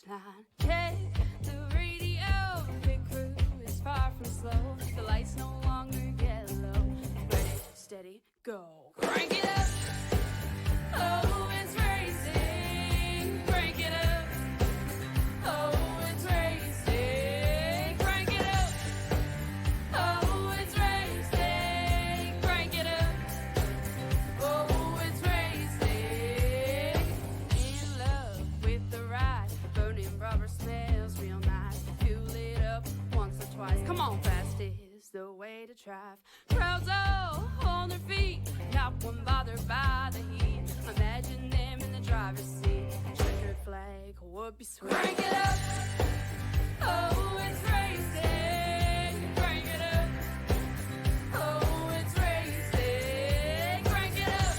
line. Check the radio, pit crew is far from slow. The lights no longer yellow. Ready, steady, go. Crank it up. Oh, it's racing. Crank it up. Oh, it's racing. Crank it up. Oh, it's racing. Crank it up. Oh, it's racing. In love with the ride. Burning rubber smells real nice. Fuel it up once or twice. Come on, fast is the way to drive. Crowds all on their feet, not one bothered by the heat. Imagine them in the driver's seat. Checkered flag would be sweet. Crank it up. Oh, it's racing. Crank it up. Oh, it's racing. Crank it up.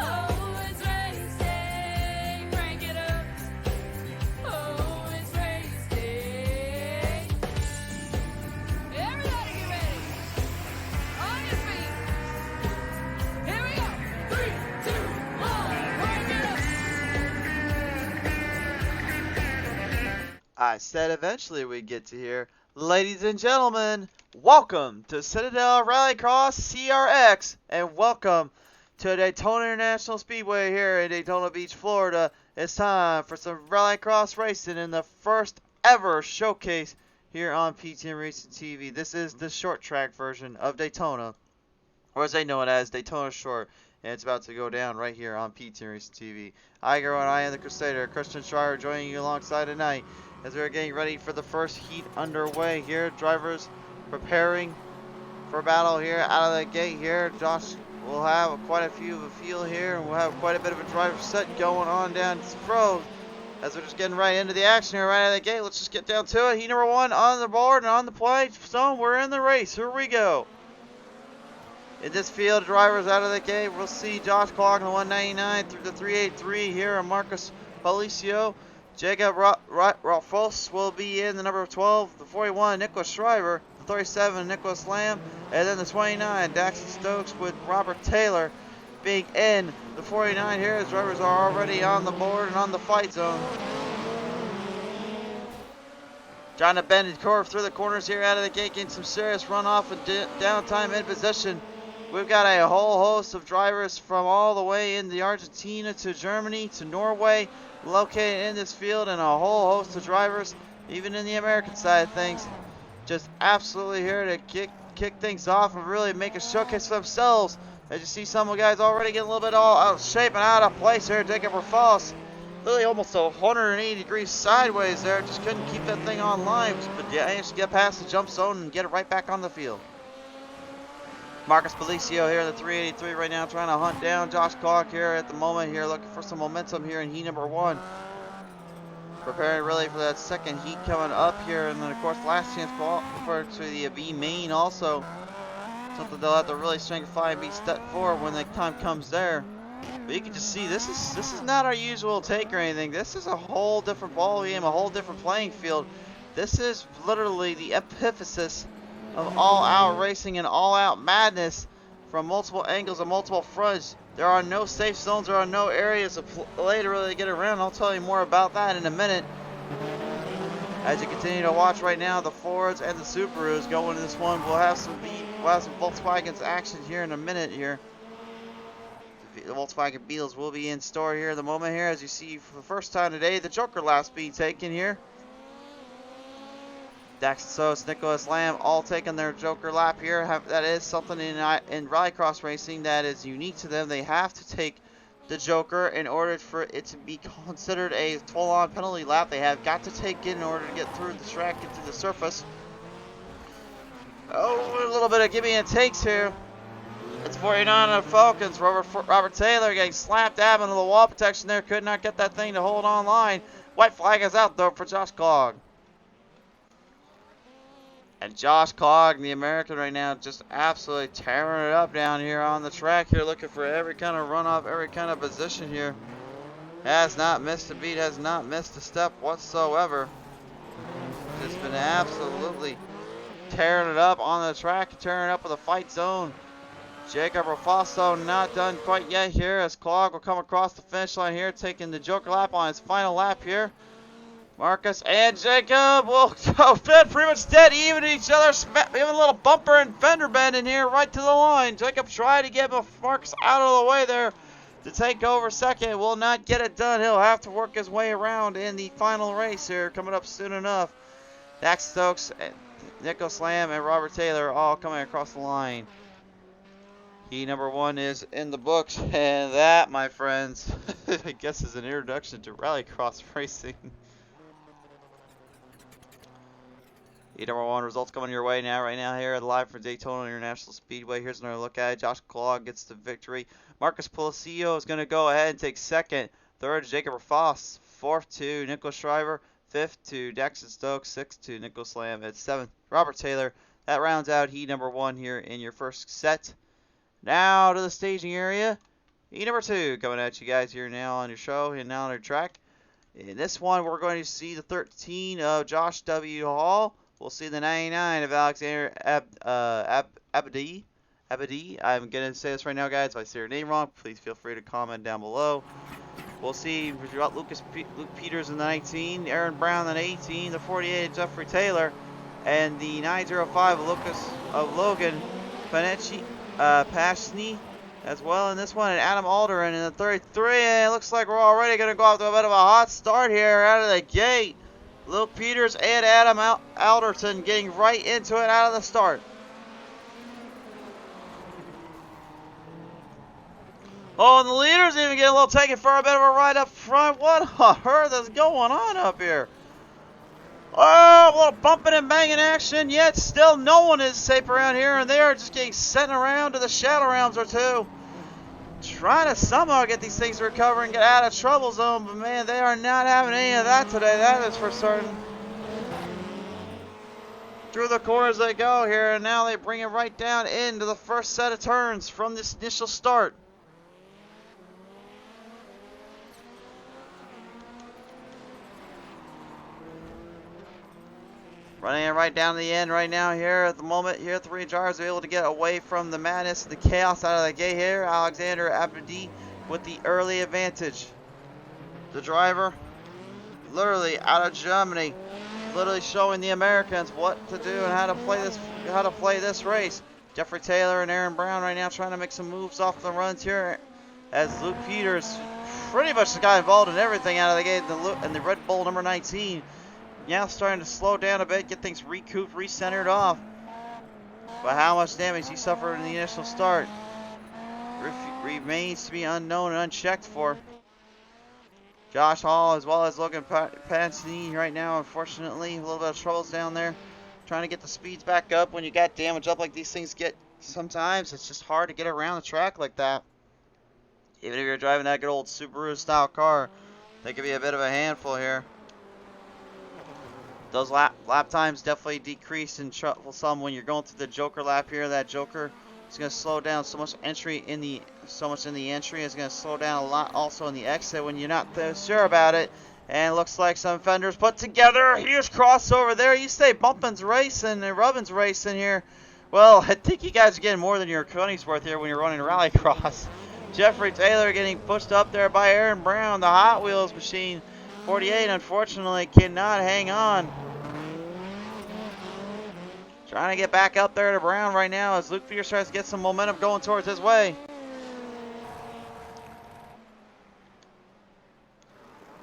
Oh, it's racing. Crank it up. Oh, it's racing. Everybody get ready. On your feet. Here we go. 3, 2, 1. Crank it up. I said eventually we'd get to here. Ladies and gentlemen, welcome to Citadel Rallycross CRX, and welcome to Daytona International Speedway here in Daytona Beach, Florida. It's time for some Rallycross racing in the first ever showcase here on PTM Racing TV. This is the short track version of Daytona, or as they know it as Daytona Short, and it's about to go down right here on PTM Racing TV. I am the Crusader, Christian Schreier, joining you alongside tonight as we're getting ready for the first heat underway here. Drivers preparing for battle here out of the gate here. Josh will have quite a few of a feel here, and we'll have quite a bit of a driver set going on down to Fro as we're just getting right into the action here right out of the gate. Let's just get down to it. Heat number 1 on the board and on the play. So we're in the race. Here we go. In this field, drivers out of the gate, we'll see Josh Clark in the 199 through the 383 here, and Marcus Policio. Jacob Rolfos will be in the number 12, the 41, Nicholas Schreiber, the 37, Nicholas Lamb, and then the 29, Daxton Stokes, with Robert Taylor being in the 49 here. As drivers are already on the board and on the fight zone. Trying to bend and curve through the corners here out of the gate, getting some serious runoff and downtime in position. We've got a whole host of drivers from all the way into Argentina to Germany to Norway located in this field, and a whole host of drivers even in the American side of things, just absolutely here to kick things off and really make a showcase for themselves. As you see, some of the guys already getting a little bit all out of shape and out of place here. Jacob Rafals literally almost 180 degrees sideways there, just couldn't keep that thing on line, but yeah, managed to get past the jump zone and get it right back on the field. Marcus Policio here in the 383 right now, trying to hunt down Josh Clark here at the moment here, looking for some momentum here in heat number 1. Preparing really for that second heat coming up here, and then of course last chance for to the B main also. Something they'll have to really strengthify and be stepped forward when the time comes there. But you can just see this is not our usual take or anything. This is a whole different ball game, a whole different playing field. This is literally the antithesis of all-out racing and all-out madness from multiple angles and multiple fronts. There are no safe zones. There are no areas of play to really get around. I'll tell you more about that in a minute. As you continue to watch right now, the Fords and the Subarus go into this one. We'll have some Volkswagens action here in a minute here. The Volkswagen Beetles will be in store here in the moment here. As you see for the first time today, the Joker lap being taken here. Daxton Stokes, Nicholas Lamb all taking their Joker lap here. That is something in Rallycross racing that is unique to them. They have to take the Joker in order for it to be considered a full-on penalty lap. They have got to take it in order to get through the track and to the surface. Oh, a little bit of give me and takes here. It's 49 of Falcons. Robert Taylor getting slapped dab into the wall protection there. Could not get that thing to hold on line. White flag is out though for Josh Clogg. And Josh Clogg, the American right now, just absolutely tearing it up down here on the track here, looking for every kind of runoff, every kind of position here. Has not missed a beat, has not missed a step whatsoever. Just been absolutely tearing it up on the track, tearing it up with a fight zone. Jacob Rafaso not done quite yet here as Clogg will come across the finish line here, taking the Joker lap on his final lap here. Marcus and Jacob will go pretty much dead even each other. Even a little bumper and fender bend in here right to the line. Jacob tried to get Marcus out of the way there to take over second. Will not get it done. He'll have to work his way around in the final race here coming up soon enough. Dax Stokes, Nico Slam, and Robert Taylor all coming across the line. Heat number 1 is in the books, and that, my friends, I guess is an introduction to Rallycross Racing. Heat number 1 results coming your way now, right now here live from Daytona International Speedway. Here's another look at it. Josh Claude gets the victory. Marcus Policio is going to go ahead and take second. Third, Jacob Foss. Fourth to Nico Shriver. Fifth to Daxton Stokes. Sixth to Nico Slam. And seventh, Robert Taylor. That rounds out heat number 1 here in your first set. Now to the staging area. Heat number 2 coming at you guys here now on your show and now on your track. In this one, we're going to see the 13 of Josh W. Hall. We'll see the 99 of Alexander Abadi. I'm going to say this right now, guys. If I say your name wrong, please feel free to comment down below. We'll see Luke Peters in the 19, Aaron Brown in the 18, the 48 Jeffrey Taylor, and the 905 of Logan Pashny as well in this one, and Adam Alderin in the 33. And it looks like we're already going to go off to a bit of a hot start here out of the gate. Luke Peters and Adam Alderton getting right into it out of the start. Oh, and the leaders even getting a little taken for a bit of a ride up front. What on earth is going on up here? Oh, a little bumping and banging action, yet still no one is safe around here, and they are just getting sent around to the shadow rounds or two. Trying to somehow get these things to recover and get out of trouble zone, but man, they are not having any of that today, that is for certain. Through the corners they go here, and now they bring it right down into the first set of turns from this initial start. Running it right down to the end right now here at the moment. Here, 3 drivers are able to get away from the madness, the chaos out of the gate here. Alexander Abdi with the early advantage. The driver, literally out of Germany, literally showing the Americans what to do and how to play this race. Jeffrey Taylor and Aaron Brown right now trying to make some moves off the runs here, as Luke Peters pretty much got involved in everything out of the gate in the Red Bull number 19. Now starting to slow down a bit, get things recouped, recentered off. But how much damage he suffered in the initial start remains to be unknown and unchecked for. Josh Hall as well as Logan Pansini right now, unfortunately, a little bit of troubles down there. Trying to get the speeds back up when you got damage up like these things get. Sometimes it's just hard to get around the track like that. Even if you're driving that good old Subaru style car, they could be a bit of a handful here. Those lap times definitely decrease in some when you're going through the Joker lap here. That Joker is going to slow down so much in the entry. It's going to slow down a lot also in the exit when you're not sure about it. And it looks like some fenders put together. Huge crossover there. You say Bumpin's racing and Rubbin's racing here. Well, I think you guys are getting more than your money's worth here when you're running Rallycross. Jeffrey Taylor getting pushed up there by Aaron Brown, the Hot Wheels machine. 48 unfortunately cannot hang on. Trying to get back up there to Brown right now as Luke Peters tries to get some momentum going towards his way.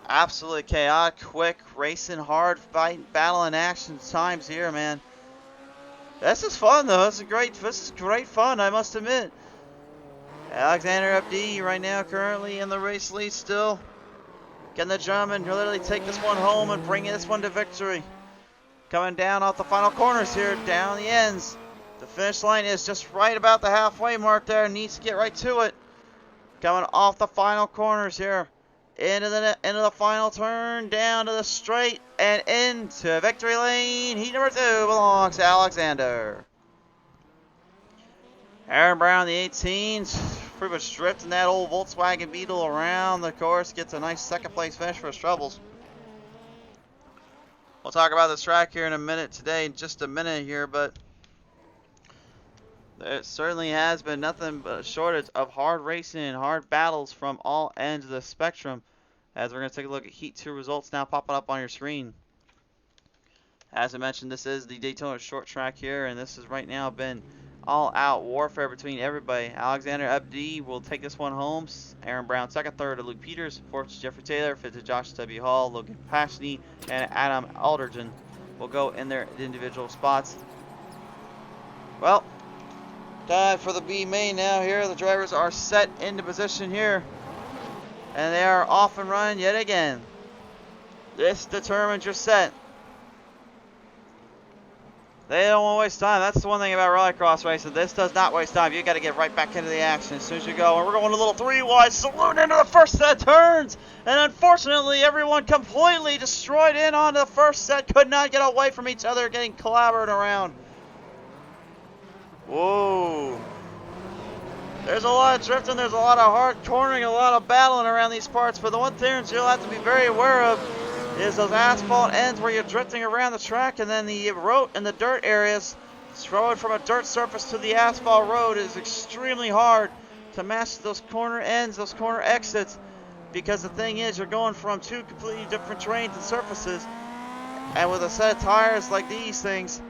Absolutely chaotic, quick, racing, hard, fighting, battling action times here, man. This is fun though. This is great fun, I must admit. Alexander Abdi right now currently in the race lead still. Can the German literally take this one home and bring this one to victory? Coming down off the final corners here, down the ends. The finish line is just right about the halfway mark there. Needs to get right to it. Coming off the final corners here. Into the final turn, down to the straight, and into victory lane. Heat number 2 belongs to Alexander. Aaron Brown, the 18s, pretty much drifting that old Volkswagen Beetle around the course. Gets a nice second place finish for his troubles. We'll talk about this track here in a minute today, in just a minute here, but there certainly has been nothing but a shortage of hard racing and hard battles from all ends of the spectrum. as we're going to take a look at Heat 2 results now popping up on your screen. As I mentioned, this is the Daytona short track here, and this has right now been all-out warfare between everybody. Alexander Abdi will take this one home. Aaron Brown second, third to Luke Peters, fourth to Jeffrey Taylor, fifth to Josh W. Hall, Logan Pashney, and Adam Alderton will go in their individual spots. Well, time for the B main now here. The drivers are set into position here, and they are off and running yet again. This determines your set. They don't want to waste time. That's the one thing about rallycross racing. This does not waste time. You got to get right back into the action as soon as you go. And we're going a little three-wide saloon into the first set of turns. And unfortunately, everyone completely destroyed in on the first set. Could not get away from each other, getting clobbered around. Whoa. There's a lot of drifting. There's a lot of hard cornering, a lot of battling around these parts. But the one thing you'll have to be very aware of is those asphalt ends where you're drifting around the track, and then the road and the dirt areas. Throwing from a dirt surface to the asphalt road is extremely hard to match those corner ends, those corner exits, because the thing is you're going from two completely different terrains and surfaces, and with a set of tires like these things,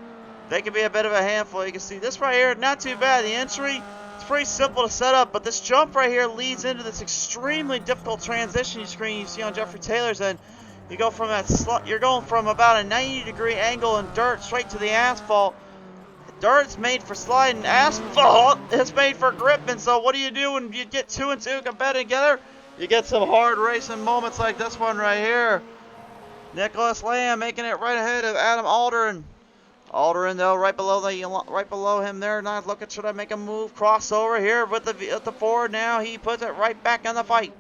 they can be a bit of a handful. You can see this right here, not too bad. The entry, it's pretty simple to set up, but this jump right here leads into this extremely difficult transition screen you see on Jeffrey Taylor's end. You go from that you're going from about a 90-degree angle in dirt straight to the asphalt. Dirt's made for sliding. Asphalt is made for gripping. So what do you do when you get two and two competing together? You get some hard racing moments like this one right here. Nicholas Lamb making it right ahead of Adam Alderton. Alderton though right below him there. Not looking, should I make a move? Crossover here with the forward now. He puts it right back in the fight.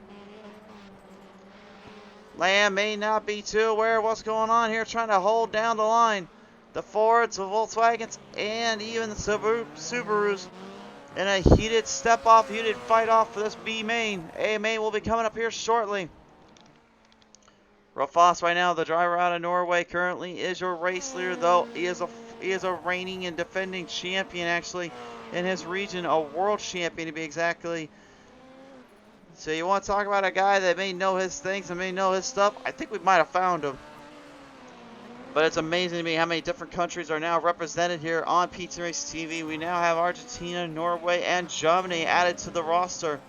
Lamb may not be too aware of what's going on here, trying to hold down the line. The Fords, the Volkswagens, and even the Subarus in a heated step-off, heated fight-off for this B main. A main will be coming up here shortly. Rofas right now, the driver out of Norway, currently is your race leader, though he is a reigning and defending champion, actually, in his region, a world champion to be exactly. So you want to talk about a guy that may know his things and may know his stuff? I think we might have found him. But it's amazing to me how many different countries are now represented here on PTM Racing TV. We now have Argentina, Norway, and Germany added to the roster.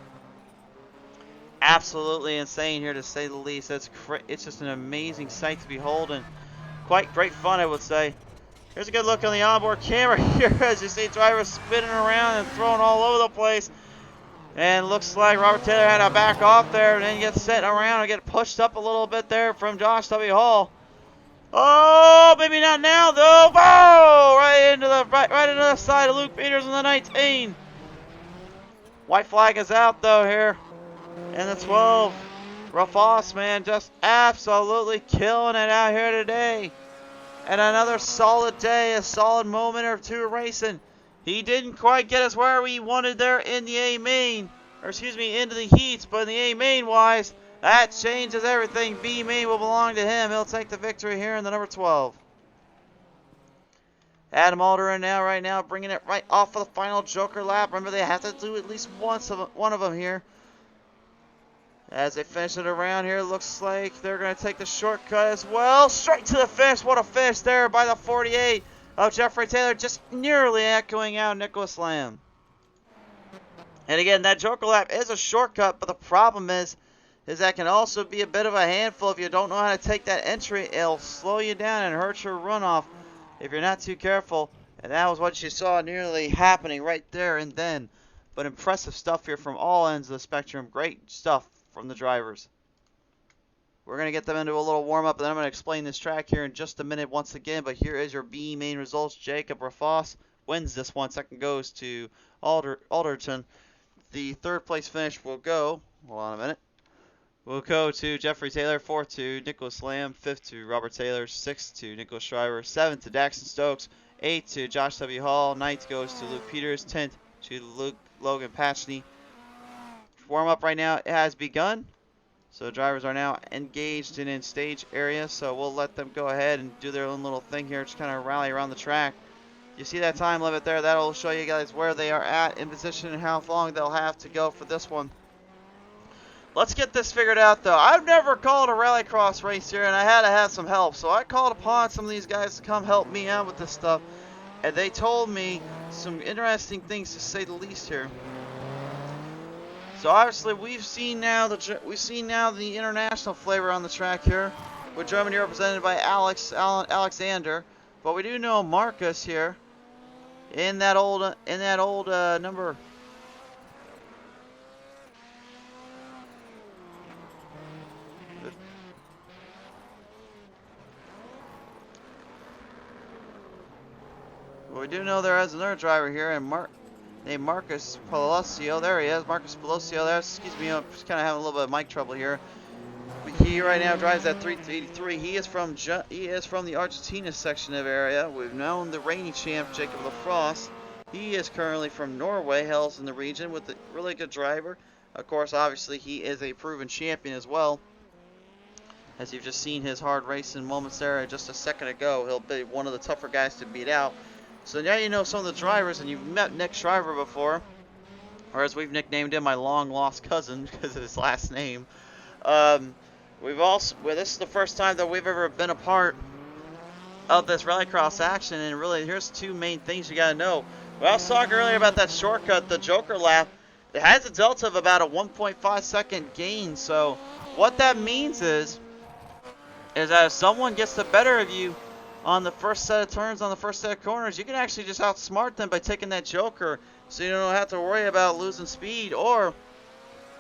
Absolutely insane here, to say the least. It's just an amazing sight to behold, and quite great fun, I would say. Here's a good look on the onboard camera here as you see drivers spinning around and throwing all over the place. And looks like Robert Taylor had to back off there and then get set around and get pushed up a little bit there from Josh W. Hall. Oh, maybe not now though. Whoa! Right into the side of Luke Peters in the 19. White flag is out though here. And the 12. Rofas, man, just absolutely killing it out here today. And another solid day, a solid moment or two racing. He didn't quite get us where we wanted there in the A main, or excuse me, into the heats, but in the A main wise, that changes everything. B main will belong to him. He'll take the victory here in the number 12. Adam Alderton now, right now, bringing it right off of the final Joker lap. Remember, they have to do at least one of them here. As they finish it around here, looks like they're going to take the shortcut as well. Straight to the finish. What a finish there by the 48. Of Jeffrey Taylor, just nearly echoing out Nicholas Lamb. And again, that Joker lap is a shortcut, but the problem is that can also be a bit of a handful if you don't know how to take that entry. It'll slow you down and hurt your runoff if you're not too careful. And that was what you saw nearly happening right there and then. But impressive stuff here from all ends of the spectrum. Great stuff from the drivers. We're going to get them into a little warm-up, and then I'm going to explain this track here in just a minute once again. But here is your B main results. Jacob Rofas wins this one. Second goes to Alderton. The third place finish will go, hold on a minute, will go to Jeffrey Taylor. Fourth to Nicholas Lamb. Fifth to Robert Taylor. Sixth to Nicholas Schreiber. Seventh to Daxton Stokes. Eighth to Josh W. Hall. Ninth goes to Luke Peters. 10th to Logan Pashney. Warm-up right now has begun. So the drivers are now engaged in stage area, so we'll let them go ahead and do their own little thing here, just kind of rally around the track. You see that time limit there? That'll show you guys where they are at in position and how long they'll have to go for this one. let's get this figured out, though. I've never called a rallycross race here, and I had to have some help. So I called upon some of these guys to come help me out with this stuff. And they told me some interesting things, to say the least, here. So obviously we've seen now the international flavor on the track here, with Germany represented by Alexander. But we do know Marcus here in that old number. Well, we do know there is another driver here, and named Marcus Pelosio. There he is, Marcus Pelosio. There, excuse me, I'm just kind of having a little bit of mic trouble here. He right now drives that 383. He is from the Argentina section of area. We've known the reigning champ Jacob Lafrost. He is currently from Norway, hails in the region with a really good driver. Of course, obviously, he is a proven champion as well. As you've just seen his hard racing moments there just a second ago, he'll be one of the tougher guys to beat out. So now you know some of the drivers, and you've met Nick Shriver before, or as we've nicknamed him, my long-lost cousin because of his last name. This is the first time that we've ever been a part of this rallycross action, and really, here's two main things you gotta know. Well, I was talking earlier about that shortcut, the Joker lap. It has a delta of about a 1.5 second gain. So what that means is that if someone gets the better of you on the first set of turns, on the first set of corners, you can actually just outsmart them by taking that Joker, so you don't have to worry about losing speed or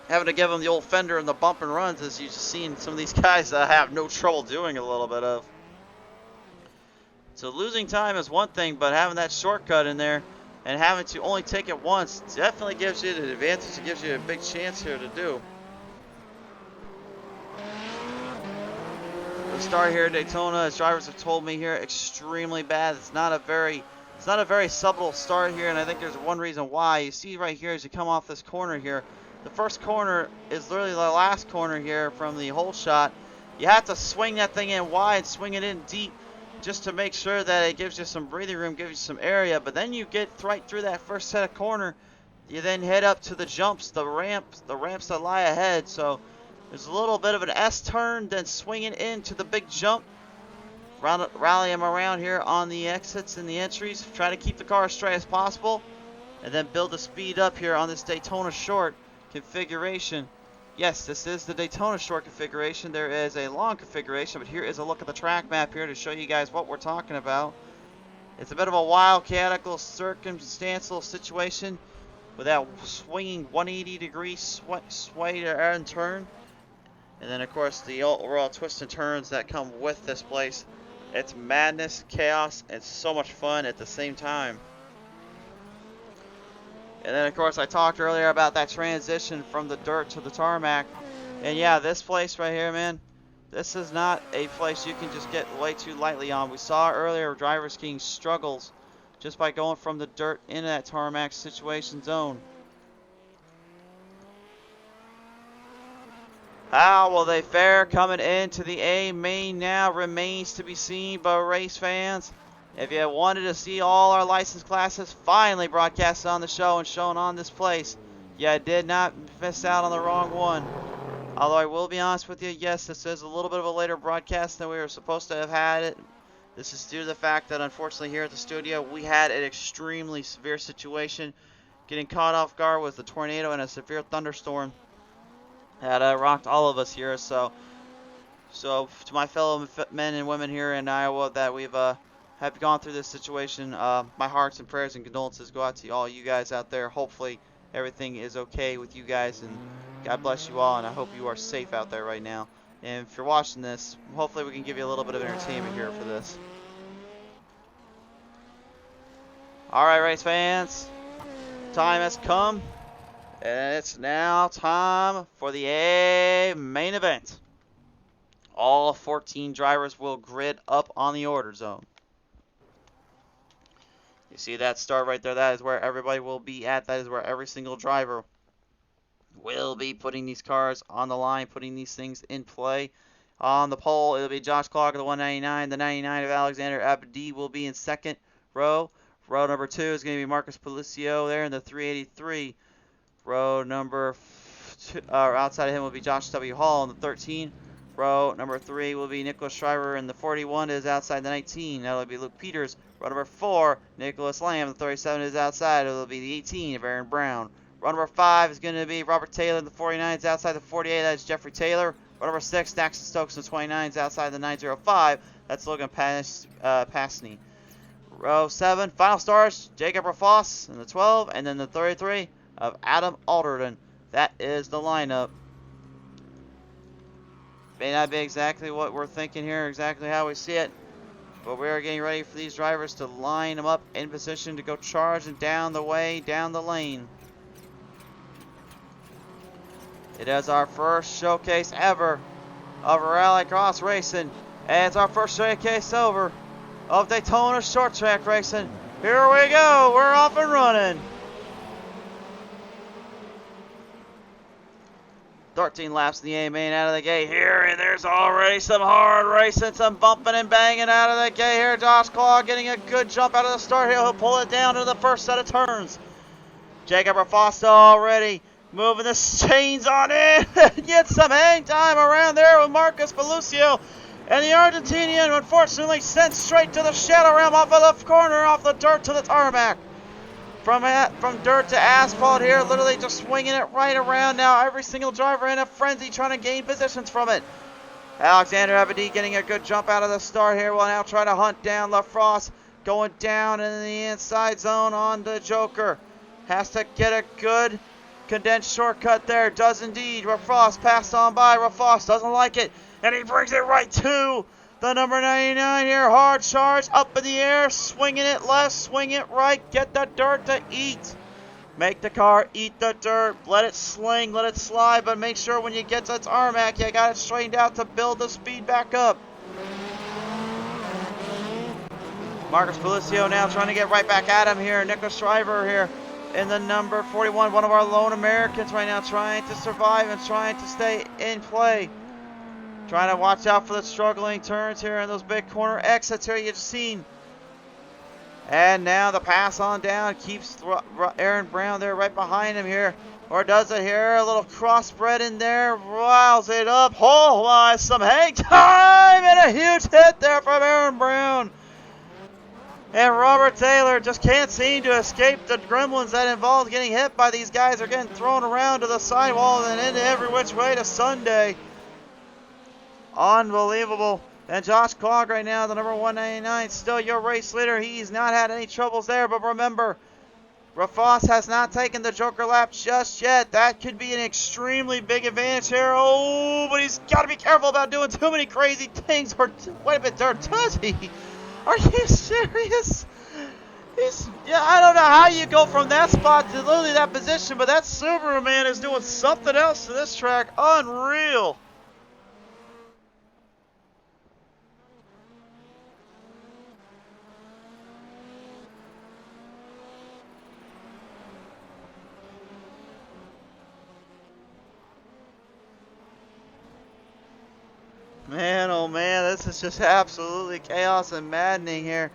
having to give them the old fender and the bump and runs, as you've just seen some of these guys have no trouble doing a little bit of. So losing time is one thing, but having that shortcut in there and having to only take it once definitely gives you the advantage. It gives you a big chance here to do. The start here at Daytona, as drivers have told me here, extremely bad. It's not a very subtle start here, and I think there's one reason why. You see right here as you come off this corner here, the first corner is literally the last corner here from the hole shot. You have to swing that thing in wide, swing it in deep, just to make sure that it gives you some breathing room, gives you some area. But then you get right through that first set of corner. You then head up to the jumps, the ramps that lie ahead. So there's a little bit of an S turn, then swinging into the big jump. Rally them around here on the exits and the entries. Try to keep the car as straight as possible, and then build the speed up here on this Daytona short configuration. Yes, this is the Daytona short configuration. There is a long configuration, but here is a look at the track map here to show you guys what we're talking about. It's a bit of a wild, chaotic, circumstantial situation with that swinging 180-degree sway and turn. And then, of course, the overall twists and turns that come with this place. It's madness, chaos, and so much fun at the same time. And then, of course, I talked earlier about that transition from the dirt to the tarmac. And yeah, this place right here, man, this is not a place you can just get way too lightly on. We saw earlier drivers getting struggles just by going from the dirt into that tarmac situation zone. How will they fare coming into the A main now remains to be seen by race fans. If you wanted to see all our license classes finally broadcasted on the show and shown on this place, you did not miss out on the wrong one. Although I will be honest with you, yes, this is a little bit of a later broadcast than we were supposed to have had it. This is due to the fact that unfortunately here at the studio we had an extremely severe situation. Getting caught off guard with a tornado and a severe thunderstorm that rocked all of us here. So to my fellow men and women here in Iowa that we've have gone through this situation, my hearts and prayers and condolences go out to all you guys out there. Hopefully everything is okay with you guys, and God bless you all, and I hope you are safe out there right now. And if you're watching this, hopefully we can give you a little bit of entertainment here for this. Alright, race fans, time has come, and it's now time for the A main event. All 14 drivers will grid up on the order zone. You see that start right there? That is where everybody will be at. That is where every single driver will be putting these cars on the line, putting these things in play. On the pole, it'll be Josh Clark of the 199. The 99 of Alexander Abdi will be in second row. Row number 2 is going to be Marcus Policio there in the 383. Row number outside of him will be Josh W. Hall in the 13. Row number 3 will be Nicholas Shriver, and the 41 is outside the 19. That'll be Luke Peters. Row number 4, Nicholas Lamb. The 37 is outside. It'll be the 18 of Aaron Brown. Row number 5 is going to be Robert Taylor. The 49 is outside the 48. That's Jeffrey Taylor. Row number 6, Daxton Stokes. The 29 is outside the 905. That's Logan Pasney. Row 7, final stars, Jacob Rafoss in the 12, and then the 33 of Adam Alderton. That is the lineup. May not be exactly what we're thinking here, exactly how we see it, but we are getting ready for these drivers to line them up in position to go charging down the way, down the lane. It is our first showcase ever of Rallycross Racing, and it's our first showcase ever of Daytona Short Track Racing. Here we go, we're off and running. 13 laps in the A main out of the gate here, and there's already some hard racing, some bumping and banging out of the gate here. Josh Claw getting a good jump out of the start here. He'll pull it down to the first set of turns. Jacob Rafosta already moving the chains on in. Get some hang time around there with Marcus Belucio. And the Argentinian, unfortunately, sent straight to the shadow realm off of the corner, off the dirt to the tarmac. From dirt to asphalt here, literally just swinging it right around now. Every single driver in a frenzy trying to gain positions from it. Alexander Abadi getting a good jump out of the start here. Will now try to hunt down LaFrost. Going down in the inside zone on the Joker. Has to get a good condensed shortcut there. Does indeed. LaFrost passed on by. LaFrost doesn't like it. And he brings it right to the number 99 here. Hard charge up in the air. Swinging it left, swing it right. Get the dirt to eat. Make the car eat the dirt. Let it sling, let it slide. But make sure when you get to its tarmac, you got it straightened out to build the speed back up. Marcus Felicio now trying to get right back at him here. Nicholas Shriver here in the number 41. One of our lone Americans right now trying to survive and trying to stay in play. Trying to watch out for the struggling turns here and those big corner exits here you've seen. And now the pass on down keeps Aaron Brown there right behind him here. Or does it here? A little crossbred in there. Riles it up. Oh my, some hang time and a huge hit there from Aaron Brown. And Robert Taylor just can't seem to escape the gremlins that involve getting hit by these guys. Are getting thrown around to the sidewall and into every which way to Sunday. Unbelievable. And Josh Clogg right now, the number 199, still your race leader. He's not had any troubles there, but remember, Rafoss has not taken the Joker lap just yet. That could be an extremely big advantage here. Oh, but he's got to be careful about doing too many crazy things. Or wait a minute, does he? Are you serious? Yeah, I don't know how you go from that spot to literally that position, but that Subaru man is doing something else to this track. Unreal. Man, oh man, this is just absolutely chaos and maddening here.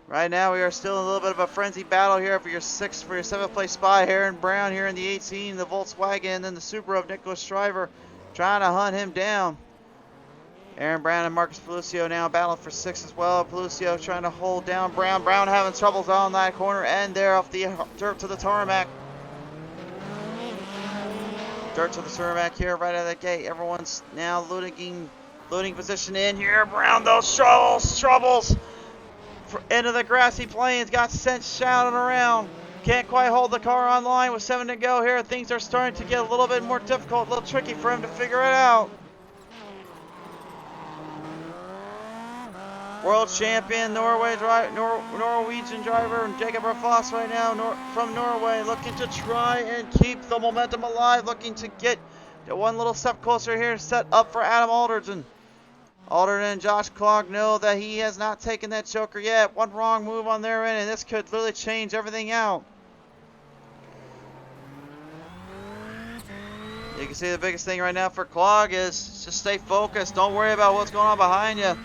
Right now, we are still in a little bit of a frenzied battle here for your 7th place spot. Aaron Brown here in the 18, the Volkswagen, and then the Subaru of Nicholas Shriver trying to hunt him down. Aaron Brown and Marcus Felicio now battling for 6 as well. Felicio trying to hold down Brown. Brown having troubles on that corner and there off the dirt to the tarmac. Dirt to the tarmac here right out of the gate. Everyone's now loading position in here. Brown, those troubles into the grassy plains. Got sent shouting around. Can't quite hold the car on line with 7 to go here. Things are starting to get a little bit more difficult, a little tricky for him to figure it out. World champion Norwegian driver Jacob Rafoss right now from Norway, looking to try and keep the momentum alive, looking to get one little step closer here, set up for Adam Alderton. Alderton and Josh Clogg know that he has not taken that Joker yet. One wrong move on their end and this could really change everything out. You can see the biggest thing right now for Clogg is just stay focused. Don't worry about what's going on behind you.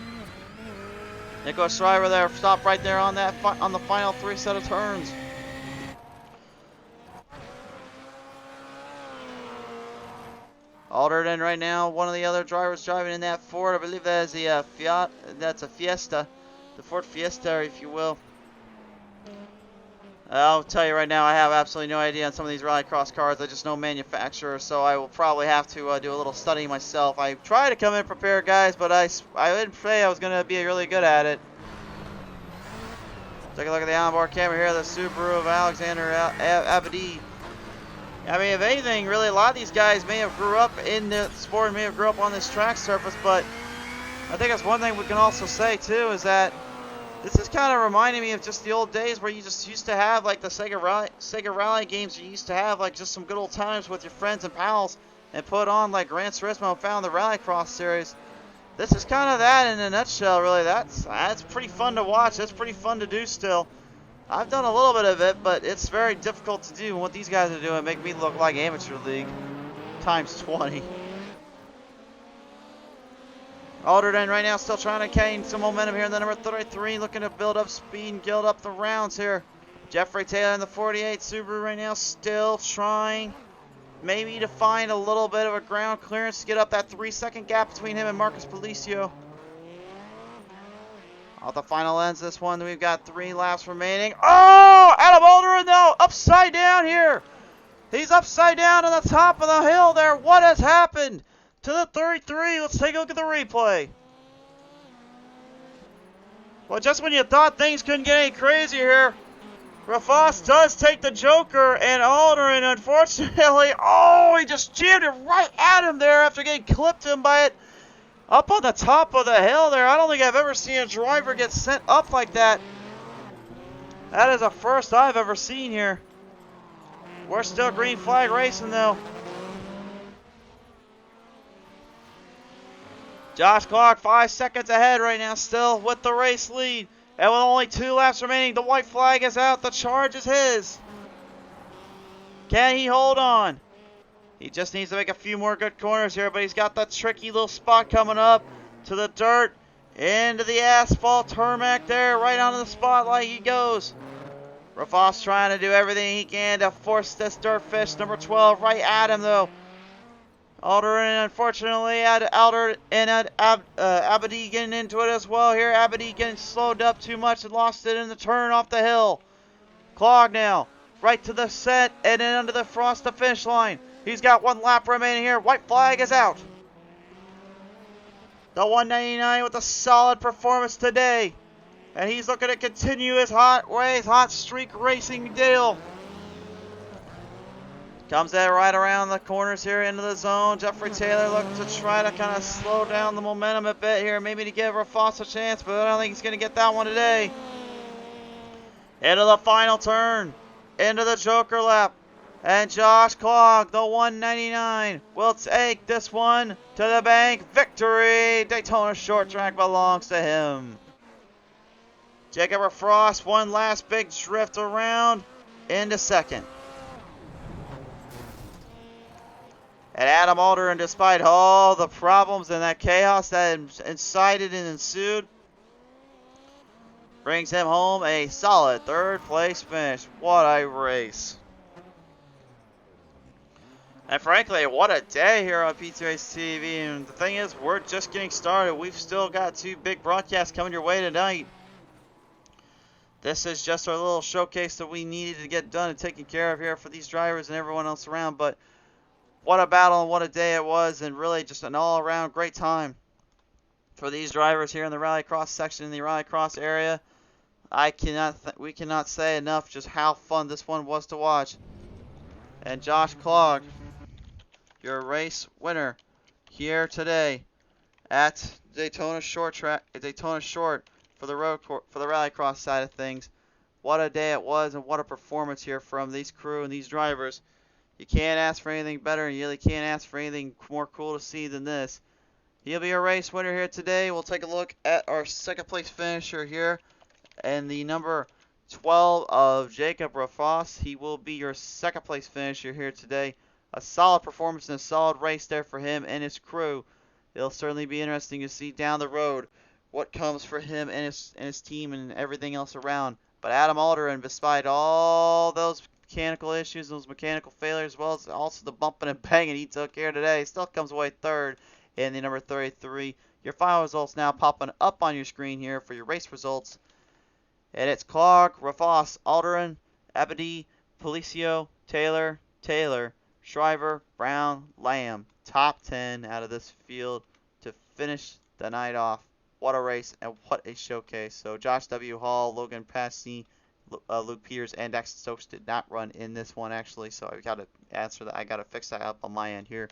Nicholas Shriver there, stop right there on that on the final 3 set of turns. Altered in right now, one of the other drivers driving in that Ford. I believe that is the Fiat. That's a Fiesta, the Ford Fiesta, if you will. I'll tell you right now, I have absolutely no idea on some of these rallycross cars. I just know manufacturer, so I will probably have to do a little study myself. I try to come in prepared, guys, but I didn't say I was going to be really good at it. Take a look at the onboard camera here, the Subaru of Alexander Abadi. I mean, if anything, really, a lot of these guys may have grew up in the sport, may have grew up on this track surface, but I think that's one thing we can also say, too, is that this is kind of reminding me of just the old days where you just used to have, like, the Sega Rally games. You used to have, like, just some good old times with your friends and pals and put on, like, Gran Turismo and found the Rallycross series. This is kind of that in a nutshell, really. That's pretty fun to watch. That's pretty fun to do still. I've done a little bit of it, but it's very difficult to do. What these guys are doing make me look like amateur league times 20. Altered in right now, still trying to gain some momentum here in the number 33, looking to build up speed and build up the rounds here. Jeffrey Taylor in the 48 Subaru right now, still trying maybe to find a little bit of a ground clearance to get up that 3-second gap between him and Marcus Policio. Off the final ends, this one, we've got 3 laps remaining. Oh, Adam Alderin though, upside down here. He's upside down on the top of the hill there. What has happened to the 33? Let's take a look at the replay. Well, just when you thought things couldn't get any crazier here, Rafos does take the Joker, and Alderin, unfortunately, oh, he just jammed it right at him there after getting clipped him by it up on the top of the hill there. I don't think I've ever seen a driver get sent up like that. That is a first I've ever seen here. We're still green flag racing though. Josh Clark 5 seconds ahead right now, still with the race lead. And with only 2 laps remaining, the white flag is out. The charge is his. Can he hold on? He just needs to make a few more good corners here, but he's got that tricky little spot coming up to the dirt, into the asphalt tarmac there, right onto the spotlight he goes. Rafos trying to do everything he can to force this dirt fish, number 12, right at him though. Alderin, unfortunately, Abadi getting into it as well here. Abadi getting slowed up too much and lost it in the turn off the hill. Clog now, right to the set and then under the frost to finish line. He's got 1 lap remaining here. White flag is out. The 199 with a solid performance today. And he's looking to continue his hot streak racing deal. Comes in right around the corners here into the zone. Jeffrey Taylor looking to try to kind of slow down the momentum a bit here. Maybe to give Rafos a chance, but I don't think he's going to get that one today. Into the final turn. Into the Joker lap. And Josh Clog, the 199, will take this one to the bank. Victory! Daytona short track belongs to him. Jacob Frost, one last big drift around into second. And Adam Alderin, despite all the problems and that chaos that incited and ensued, brings him home a solid 3rd place finish. What a race. And frankly, what a day here on PTM Racing TV. And the thing is, we're just getting started. We've still got 2 big broadcasts coming your way tonight. This is just our little showcase that we needed to get done and taken care of here for these drivers and everyone else around. But what a battle and what a day it was, and really just an all-around great time for these drivers here in the Rallycross section in the Rallycross area. We cannot say enough just how fun this one was to watch. And Josh Clog, your race winner here today at Daytona Short for the Rallycross side of things. What a day it was, and what a performance here from these crew and these drivers. You can't ask for anything better, and you really can't ask for anything more cool to see than this. He'll be a race winner here today. We'll take a look at our 2nd place finisher here, and the number 12 of Jacob Rafos. He will be your 2nd place finisher here today. A solid performance and a solid race there for him and his crew. It'll certainly be interesting to see down the road what comes for him and his team and everything else around But Adam Alderman, despite all those mechanical issues, those mechanical failures, as well as also the bumping and banging he took here today, still comes away third in the number 33. Your final results now popping up on your screen here for your race results. And it's Clark, Rafos, Alderman, Abadi, Policio, Taylor, Shriver, Brown, Lamb. Top 10 out of this field to finish the night off. What a race and what a showcase. So Josh W. Hall, Logan Passy, Luke Peters, and Daxton Stokes did not run in this one actually. So I got to answer that. I got to fix that up on my end here.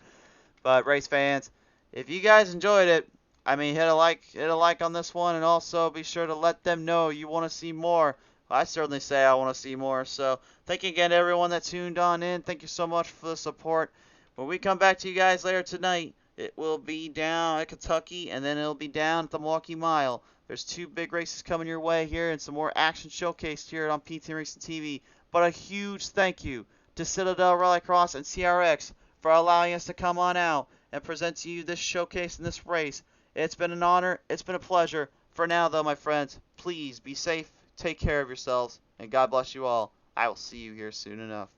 But race fans, if you guys enjoyed it, I mean, hit a like on this one, and also be sure to let them know you want to see more. I certainly say I want to see more. So thank you again to everyone that tuned on in. Thank you so much for the support. When we come back to you guys later tonight, it will be down at Kentucky, and then it'll be down at the Milwaukee Mile. There's 2 big races coming your way here, and some more action showcased here on PTM Racing TV. But a huge thank you to Citadel Rallycross and CRX for allowing us to come on out and present to you this showcase and this race. It's been an honor. It's been a pleasure. For now, though, my friends, please be safe, take care of yourselves, and God bless you all. I will see you here soon enough.